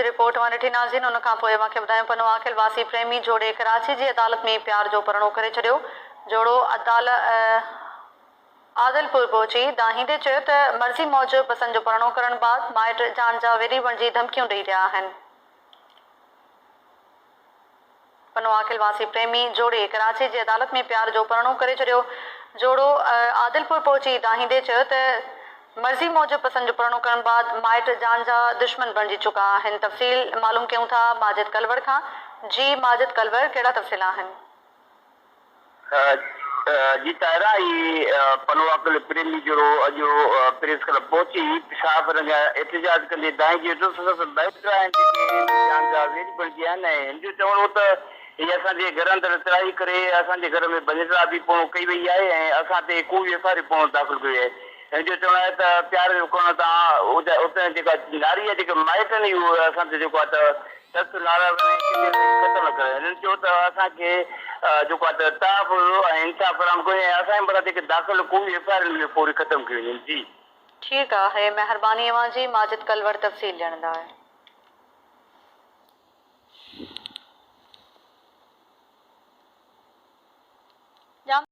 जी report one ॾिठी नाज़रीन। उन खां पोइ मूंखे ॿुधायो पनो आखिल वासी प्रेमी जोड़े कराची जी अदालत में प्यार जो परणो करे छॾियो। जोड़ो आदिलपुर पहुची दाहींदे चयो त मर्ज़ी मौजूब पसंदि जो परणो करण बाद माइट जान जा वेरी बणिजी धमकियूं ॾेई रहिया आहिनि। पनो आखिल वासी प्रेमी जोड़े कराची जी अदालत में प्यार जो परणो करे छॾियो। जोड़ो आदिलपुर पहुची दाहींदे चयो त मर्ज़ी मौजूब पसंदि जो परणो करण बाद माइट जान जा दुश्मन बणिजी चुका आहिनि। तफ़सील मालूम कयूं था माजिद कलवर खां। जी माजिद कलवर, कहिड़ा तफ़सील आहिनि? जी तारा पनो आखिल प्रेमी जोड़ो अॼु प्रेस क्लब पहुची पेशाब रंग एहतजाज कंदे दाएं जे माइट आहिनि जेके जान जा वेरी बणिजी आहिनि ऐं हिन जो चवणो त हीअ असांजे घर अंदरि तराई करे असांजे घर में बंदिशा बि पोइ कई वई आहे ऐं असां ते कोई एफआईआर पोइ दाख़िल कई आहे। हिन जो चवणु आहे त प्यार जो कोन तव्हां उते जेका नारी आहे जेके माइट आहिनि इहो असां ते जेको आहे त सख़्तु नाराज़ ख़तमु न करे। हिननि चयो त असांखे जेको आहे त ताफ़ ऐं इंसाफ़ फराहम कयो ऐं असांजे मथां जेके दाख़िल कोई एफआईआर में पूरी ख़तमु कई वञे। जी ठीकु आहे, महिरबानी अव्हां जी माजिद कलवर तफ़सील ॼाणंदा आहियो।